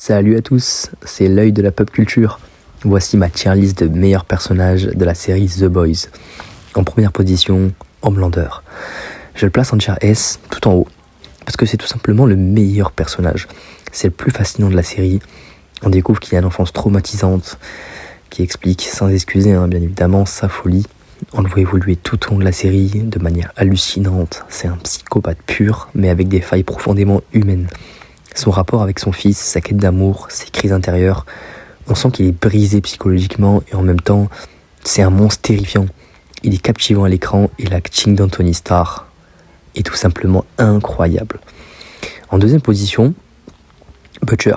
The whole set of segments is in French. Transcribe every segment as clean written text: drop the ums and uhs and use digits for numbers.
Salut à tous, c'est l'œil de la pop culture. Voici ma tier list de meilleurs personnages de la série The Boys. En première position, Homelander. Je le place en tier S, tout en haut, parce que c'est tout simplement le meilleur personnage. C'est le plus fascinant de la série. On découvre qu'il a une enfance traumatisante, qui explique, sans excuser bien évidemment, sa folie. On le voit évoluer tout au long de la série de manière hallucinante. C'est un psychopathe pur, mais avec des failles profondément humaines. Son rapport avec son fils, sa quête d'amour, ses crises intérieures, on sent qu'il est brisé psychologiquement et en même temps, c'est un monstre terrifiant. Il est captivant à l'écran et l'acting d'Anthony Starr est tout simplement incroyable. En deuxième position, Butcher.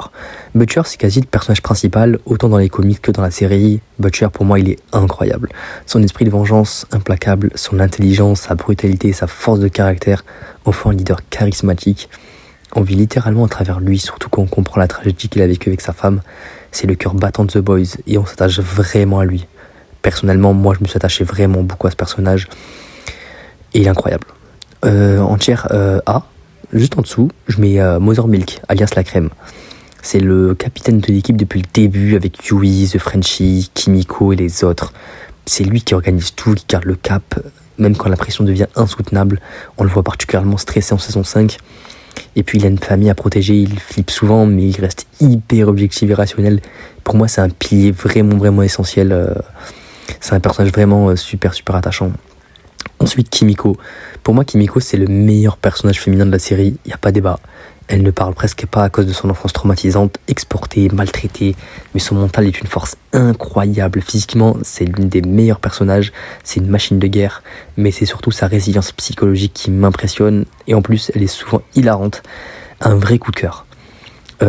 Butcher, c'est quasi le personnage principal, autant dans les comics que dans la série. Butcher, pour moi, il est incroyable. Son esprit de vengeance implacable, son intelligence, sa brutalité, sa force de caractère en font un leader charismatique. On vit littéralement à travers lui, surtout quand on comprend la tragédie qu'il a vécue avec sa femme. C'est le cœur battant de The Boys et on s'attache vraiment à lui. Personnellement, moi, je me suis attaché vraiment beaucoup à ce personnage et il est incroyable. En tier A, juste en dessous, je mets Mother Milk, alias la crème. C'est le capitaine de l'équipe depuis le début avec Yui, The Frenchie, Kimiko et les autres. C'est lui qui organise tout, qui garde le cap, même quand la pression devient insoutenable. On le voit particulièrement stressé en saison 5. Et puis il a une famille à protéger, il flippe souvent, mais il reste hyper objectif et rationnel. Pour moi, c'est un pilier vraiment essentiel. C'est un personnage vraiment super attachant. Ensuite, Kimiko. Pour moi, Kimiko, c'est le meilleur personnage féminin de la série, il n'y a pas débat. Elle ne parle presque pas à cause de son enfance traumatisante, exportée, maltraitée, mais son mental est une force incroyable. Physiquement, c'est l'une des meilleurs personnages, c'est une machine de guerre, mais c'est surtout sa résilience psychologique qui m'impressionne, et en plus, elle est souvent hilarante. Un vrai coup de cœur.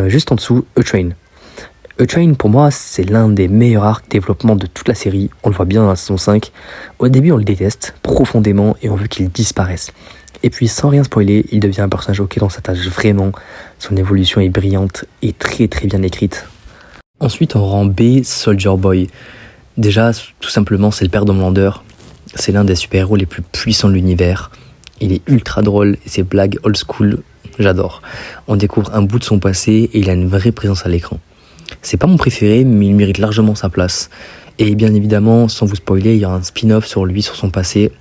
Juste en dessous, A-Train. A-Train, pour moi, c'est l'un des meilleurs arcs développement de toute la série, on le voit bien dans la saison 5. Au début, on le déteste profondément, et on veut qu'il disparaisse. Et puis sans rien spoiler, il devient un personnage auquel on s'attache vraiment. Son évolution est brillante et très bien écrite. Ensuite en rang B, Soldier Boy. Déjà, tout simplement, c'est le père d'Homelander. C'est l'un des super-héros les plus puissants de l'univers. Il est ultra drôle et ses blagues old school, j'adore. On découvre un bout de son passé et il a une vraie présence à l'écran. C'est pas mon préféré, mais il mérite largement sa place. Et bien évidemment, sans vous spoiler, il y aura un spin-off sur lui, sur son passé,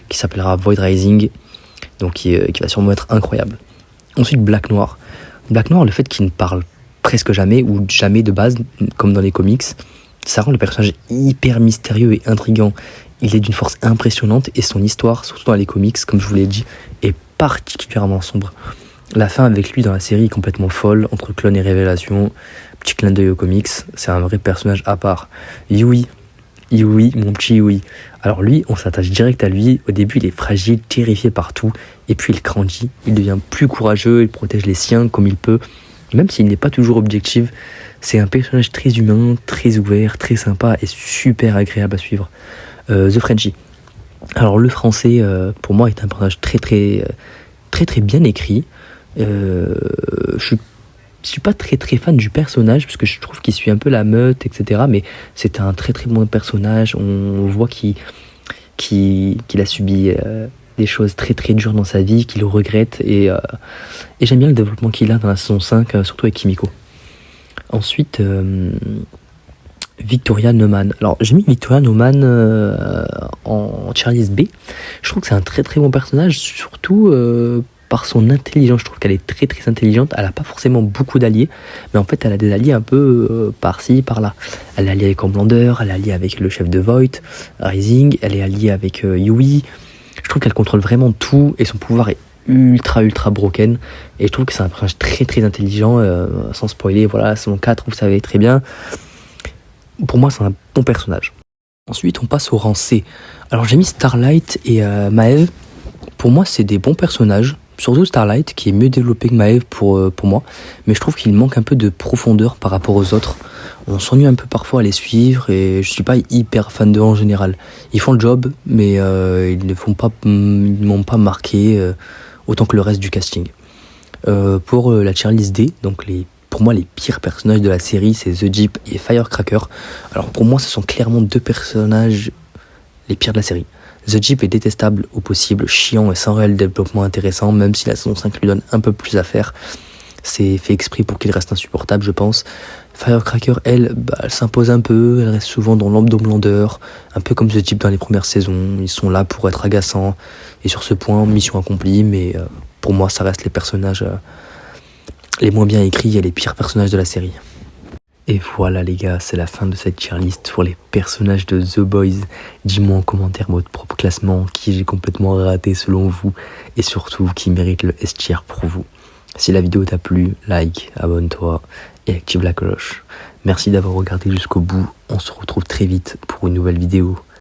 qui s'appellera Void Rising. Donc qui va sûrement être incroyable. Ensuite Black Noir. Black Noir, le fait qu'il ne parle presque jamais, ou jamais de base, comme dans les comics, ça rend le personnage hyper mystérieux et intriguant. Il est d'une force impressionnante et son histoire, surtout dans les comics, comme je vous l'ai dit, est particulièrement sombre. La fin avec lui dans la série est complètement folle, entre clone et révélation, petit clin d'œil aux comics, c'est un vrai personnage à part. Yui, mon petit Yui. Alors lui, on s'attache direct à lui. Au début, il est fragile, terrifié par tout. Et puis il grandit, il devient plus courageux, il protège les siens comme il peut. Même s'il n'est pas toujours objectif, c'est un personnage très humain, très ouvert, très sympa et super agréable à suivre. The Frenchie. Alors le français, pour moi, est un personnage très bien écrit. Je suis pas très fan du personnage parce que je trouve qu'il suit un peu la meute, etc. Mais c'est un très bon personnage. On voit qu'il a subi des choses très dures dans sa vie, qu'il le regrette et j'aime bien le développement qu'il a dans la saison 5, surtout avec Kimiko. Ensuite, Victoria Neuman. Alors j'ai mis Victoria Neuman en tier list B. Je trouve que c'est un très bon personnage, surtout par son intelligence. Je trouve qu'elle est très intelligente. Elle n'a pas forcément beaucoup d'alliés, mais en fait elle a des alliés un peu par-ci, par-là. Elle est alliée avec Homelander, elle est alliée avec le chef de Void Rising, elle est alliée avec Yui. Je trouve qu'elle contrôle vraiment tout et son pouvoir est ultra broken. Et je trouve que c'est un personnage très intelligent, sans spoiler. Voilà, saison 4, vous savez très bien. Pour moi, c'est un bon personnage. Ensuite, on passe au rang C. Alors j'ai mis Starlight et Maeve. Pour moi, c'est des bons personnages. Surtout Starlight, qui est mieux développé que Maeve pour moi. Mais je trouve qu'il manque un peu de profondeur par rapport aux autres. On s'ennuie un peu parfois à les suivre et je suis pas hyper fan d'eux en général. Ils font le job, mais ils ne m'ont pas marqué autant que le reste du casting. Pour la tier list D, donc pour moi les pires personnages de la série, c'est The Jeep et Firecracker. Alors pour moi, ce sont clairement deux personnages les pires de la série. The Jeep est détestable au possible, chiant et sans réel développement intéressant, même si la saison 5 lui donne un peu plus à faire. C'est fait exprès pour qu'il reste insupportable, je pense. Firecracker, elle s'impose un peu, elle reste souvent dans l'homelander, un peu comme ce type dans les premières saisons. Ils sont là pour être agaçants, et sur ce point, mission accomplie, mais pour moi, ça reste les personnages les moins bien écrits et les pires personnages de la série. Et voilà les gars, c'est la fin de cette tier list sur les personnages de The Boys. Dis-moi en commentaire votre propre classement, qui j'ai complètement raté selon vous, et surtout qui mérite le S tier pour vous. Si la vidéo t'a plu, like, abonne-toi et active la cloche. Merci d'avoir regardé jusqu'au bout, on se retrouve très vite pour une nouvelle vidéo.